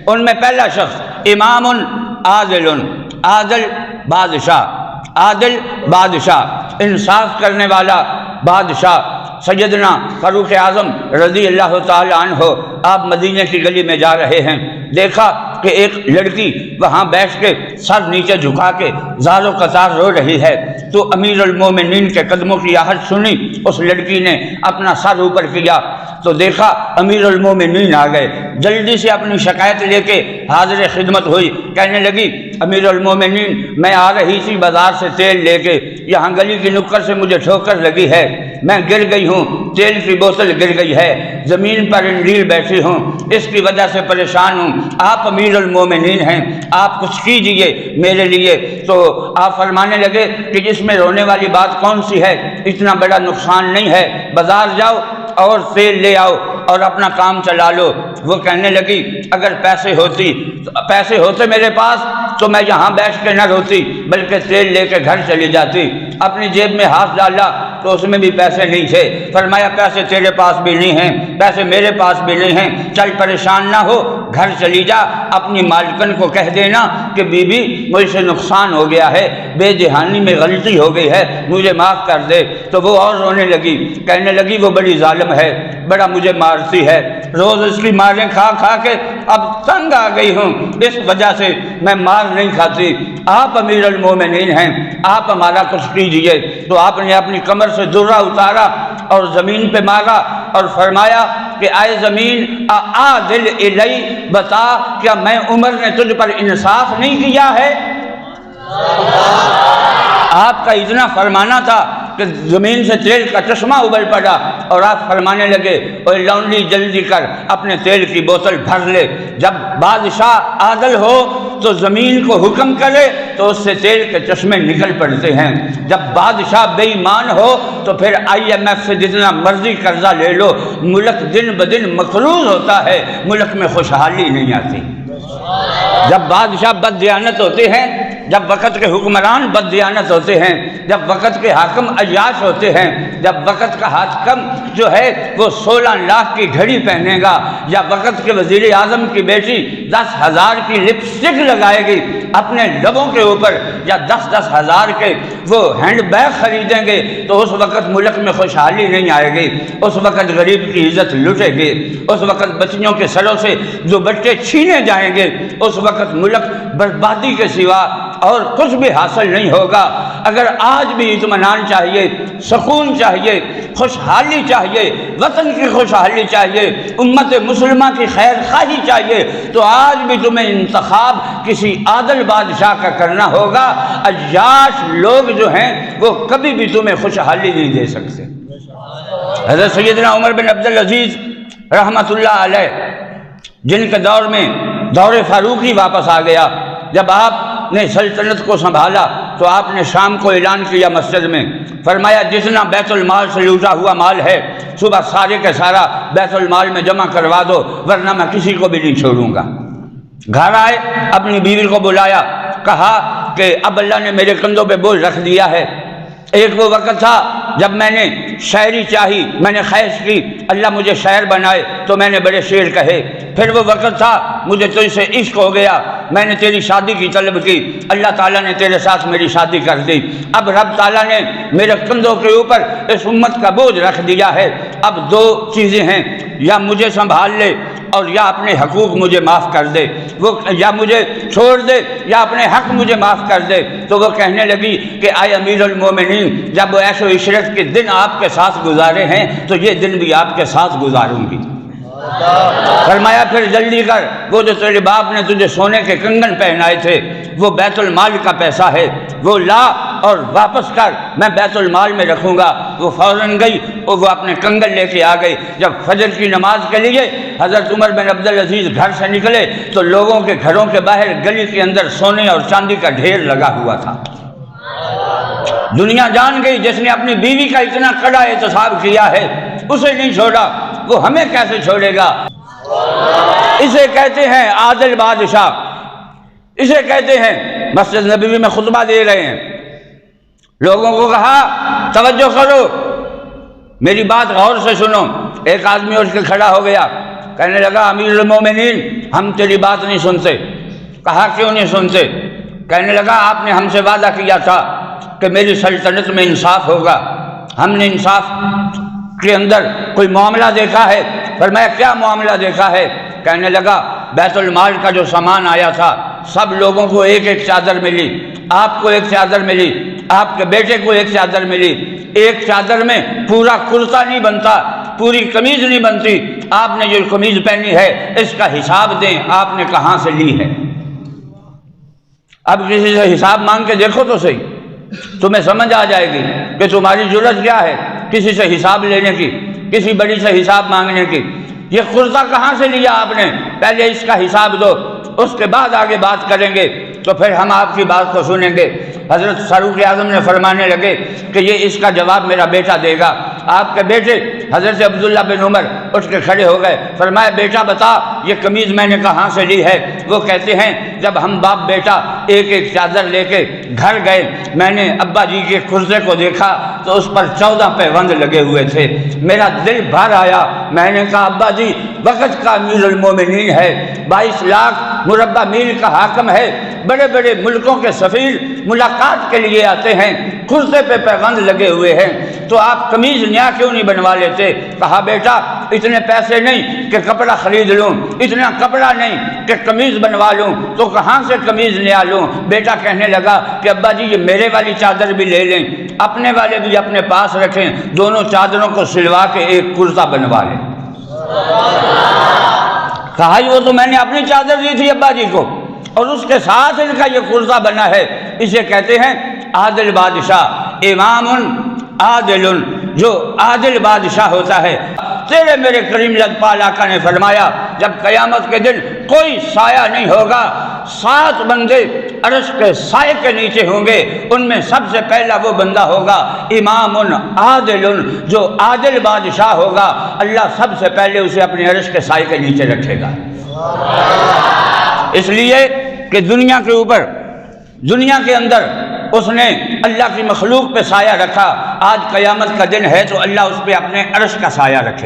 ان میں پہلا شخص امام عادل، عادل بادشاہ، انصاف کرنے والا بادشاہ سیدنا فاروق اعظم رضی اللہ تعالی عنہ۔ آپ مدینے کی گلی میں جا رہے ہیں، دیکھا کہ ایک لڑکی وہاں بیٹھ کے سر نیچے جھکا کے زار و قطار رو رہی ہے، تو امیر المومنین کے قدموں کی آہٹ سنی، اس لڑکی نے اپنا سر اوپر کیا تو دیکھا امیر المومنین آ گئے، جلدی سے اپنی شکایت لے کے حاضر خدمت ہوئی، کہنے لگی امیر المومنین میں آ رہی تھی بازار سے تیل لے کے، یہاں گلی کی نکڑ سے مجھے ٹھوکر لگی ہے، میں گر گئی ہوں، تیل کی بوتل گر گئی ہے، زمین پر انڈیل بیٹھی ہوں، اس کی وجہ سے پریشان ہوں، آپ امیر المومنین ہیں، آپ کچھ کیجئے میرے لیے۔ تو آپ فرمانے لگے کہ جس میں رونے والی بات کون سی ہے، اتنا بڑا نقصان نہیں ہے، بازار جاؤ اور تیل لے آؤ اور اپنا کام چلا لو۔ وہ کہنے لگی اگر پیسے ہوتے میرے پاس تو میں یہاں بیٹھ کے نہ روتی بلکہ تیل لے کے گھر چلی جاتی۔ اپنی جیب میں ہاتھ ڈالا تو اس میں بھی پیسے نہیں تھے، فرمایا پیسے تیرے پاس بھی نہیں ہیں، پیسے میرے پاس بھی نہیں ہیں، چل پریشان نہ ہو، گھر چلی جا، اپنی مالکن کو کہہ دینا کہ بی بی مجھ سے نقصان ہو گیا ہے، بے دہانی میں غلطی ہو گئی ہے، مجھے معاف کر دے۔ تو وہ اور رونے لگی، کہنے لگی وہ بڑی ظالم ہے، بڑا مجھے مارتی ہے، روز اس کی ماریں کھا کھا کے اب تنگ آ گئی ہوں، اس وجہ سے میں مار نہیں کھاتی، آپ امیر المومنین ہیں، آپ ہمارا کچھ کیجئے۔ تو آپ نے اپنی کمر سے درہ اتارا اور زمین پہ مارا اور فرمایا کہ اے زمین عادل الی، بتا کیا میں عمر نے تجھ پر انصاف نہیں کیا ہے؟ آپ کا اتنا فرمانا تھا کہ زمین سے تیل کا چشمہ ابل پڑا اور آپ فرمانے لگے اوے لونڈی جلدی کر اپنے تیل کی بوتل بھر لے۔ جب بادشاہ عادل ہو تو زمین کو حکم کرے تو اس سے تیل کے چشمے نکل پڑتے ہیں، جب بادشاہ بے ایمان ہو تو پھر IMF سے جتنا مرضی قرضہ لے لو، ملک دن بدن مقروض ہوتا ہے، ملک میں خوشحالی نہیں آتی۔ جب بادشاہ بد دیانت ہوتے ہیں، جب وقت کے حکمران بد دیانت ہوتے ہیں، جب وقت کے حاکم عیاش ہوتے ہیں، جب وقت کا حاکم جو ہے وہ 16 لاکھ کی گھڑی پہنے گا، یا وقت کے وزیر اعظم کی بیٹی 10,000 کی لپسٹک لگائے گی اپنے لبوں کے اوپر، یا 10,000 کے وہ ہینڈ بیگ خریدیں گے، تو اس وقت ملک میں خوشحالی نہیں آئے گی، اس وقت غریب کی عزت لٹے گی، اس وقت بچیوں کے سروں سے جو بچے چھینے جائیں گے، اس وقت ملک بربادی کے سوا اور کچھ بھی حاصل نہیں ہوگا۔ اگر آج بھی اطمینان چاہیے، سکون چاہیے، خوشحالی چاہیے، وطن کی خوشحالی چاہیے، امت مسلمہ کی خیر خواہی چاہیے، تو آج بھی تمہیں انتخاب کسی عادل بادشاہ کا کرنا ہوگا۔ عیاش لوگ جو ہیں وہ کبھی بھی تمہیں خوشحالی نہیں دے سکتے۔ حضرت سیدنا عمر بن عبدالعزیز رحمۃ اللہ علیہ، جن کے دور میں دور فاروقی واپس آ گیا، جب آپ نے سلطنت کو سنبھالا تو آپ نے شام کو اعلان کیا مسجد میں، فرمایا جتنا بیت المال سے لوٹا ہوا مال ہے صبح سارے کے سارا بیت المال میں جمع کروا دو، ورنہ میں کسی کو بھی نہیں چھوڑوں گا۔ گھر آئے، اپنی بیوی کو بلایا، کہا کہ اب اللہ نے میرے کندھوں پہ بوجھ رکھ دیا ہے۔ ایک وہ وقت تھا جب میں نے شاعری چاہی، میں نے خواہش کی اللہ مجھے شاعر بنائے تو میں نے بڑے شعر کہے۔ پھر وہ وقت تھا مجھے تجھ سے عشق ہو گیا، میں نے تیری شادی کی طلب کی، اللہ تعالیٰ نے تیرے ساتھ میری شادی کر دی۔ اب رب تعالیٰ نے میرے کندھوں کے اوپر اس امت کا بوجھ رکھ دیا ہے، اب دو چیزیں ہیں، یا مجھے سنبھال لے اور یا اپنے حقوق مجھے معاف کر دے، وہ یا مجھے چھوڑ دے یا اپنے حق مجھے معاف کر دے۔ تو وہ کہنے لگی کہ اے امیر المومنین، جب وہ عیش و عشرت کے دن آپ کے ساتھ گزارے ہیں تو یہ دن بھی آپ کے ساتھ گزاروں گی۔ فرمایا پھر جلدی کر، وہ جو تیرے باپ نے تجھے سونے کے کنگن پہنائے تھے وہ بیت المال کا پیسہ ہے، وہ لا اور واپس کر، میں بیت المال میں رکھوں گا۔ وہ فوراً گئی اور وہ اپنے کنگن لے کے آ گئی۔ جب فجر کی نماز کے لیے حضرت عمر بن عبدالعزیز گھر سے نکلے تو لوگوں کے گھروں کے باہر گلی کے اندر سونے اور چاندی کا ڈھیر لگا ہوا تھا۔ دنیا جان گئی جس نے اپنی بیوی کا اتنا کڑا احتساب کیا ہے اسے نہیں چھوڑا، وہ ہمیں کیسے چھوڑے گا؟ اسے کہتے ہیں عادل بادشاہ، اسے کہتے ہیں۔ مسجد نبوی میں خطبہ دے رہے ہیں، لوگوں کو کہا توجہ کرو، میری بات غور سے سنو۔ ایک آدمی اٹھ کے کھڑا ہو گیا، کہنے لگا امیر المومنین ہم تیری بات نہیں سنتے۔ کہا کیوں نہیں سنتے؟ کہنے لگا آپ نے ہم سے وعدہ کیا تھا کہ میری سلطنت میں انصاف ہوگا، ہم نے انصاف کے اندر کوئی معاملہ دیکھا ہے؟ فرمایا کیا معاملہ دیکھا ہے؟ کہنے لگا بیت المال کا جو سامان آیا تھا سب لوگوں کو ایک ایک چادر ملی، آپ کو ایک چادر ملی، آپ کے بیٹے کو ایک چادر ملی، ایک چادر میں پورا کرتا نہیں بنتا، پوری قمیض نہیں بنتی، آپ نے جو قمیض پہنی ہے اس کا حساب دیں آپ نے کہاں سے لی ہے۔ اب کسی سے حساب مانگ کے دیکھو تو صحیح، تمہیں سمجھ آ جائے گی کہ تمہاری ضرورت کیا ہے کسی سے حساب لینے کی، کسی بڑی سے حساب مانگنے کی۔ یہ کرتا کہاں سے لیا آپ نے؟ پہلے اس کا حساب دو، اس کے بعد آگے بات کریں گے، تو پھر ہم آپ کی بات کو سنیں گے۔ حضرت فاروق اعظم نے فرمانے لگے کہ یہ اس کا جواب میرا بیٹا دے گا۔ آپ کے بیٹے حضرت عبداللہ بن عمر اٹھ کے کھڑے ہو گئے، فرمایا بیٹا بتا یہ قمیض میں نے کہاں سے لی ہے؟ وہ کہتے ہیں جب ہم باپ بیٹا ایک ایک چادر لے کے گھر گئے، میں نے ابا جی کے کرسے کو دیکھا تو اس پر 14 پیوند لگے ہوئے تھے، میرا دل بھر آیا، میں نے کہا ابا جی وقت کا امیر المومنین ہے، 22 لاکھ مربع میل کا حاکم ہے، بڑے بڑے ملکوں کے سفیر ملاقات کے لیے آتے ہیں، کرسے پہ پیوند لگے ہوئے ہیں، تو آپ قمیض نیا کیوں نہیں بنوا لیتے؟ کہا بیٹا اتنے پیسے نہیں کہ کپڑا خرید لوں، اتنا کپڑا نہیں کہ قمیض بنوا لوں، تو کہاں سے قمیض نیا لوں؟ بیٹا کہنے لگا کہ ابا جی یہ میرے والی چادر بھی لے لیں، اپنے والے بھی اپنے پاس رکھیں، دونوں چادروں کو سلوا کے ایک کرتا بنوا لیں۔ کہا وہ تو میں نے اپنی چادر دی تھی ابا جی کو، اور اس کے ساتھ ان کا یہ کرتا بنا ہے، اسے کہتے ہیں عادل بادشاہ، امام عادل، جو عادل بادشاہ ہوتا ہے۔ تیرے میرے کریم لجپال آقا نے فرمایا جب قیامت کے دن کوئی سایہ نہیں ہوگا، 7 بندے عرش کے سائے کے نیچے ہوں گے، ان میں سب سے پہلا وہ بندہ ہوگا امام عادل، جو عادل بادشاہ ہوگا، اللہ سب سے پہلے اسے اپنے عرش کے سائے کے نیچے رکھے گا۔ اس لیے کہ دنیا کے اوپر، دنیا کے اندر اس نے اللہ کی مخلوق پہ سایہ رکھا، آج قیامت کا دن ہے تو اللہ اس پہ اپنے عرش کا سایہ رکھے۔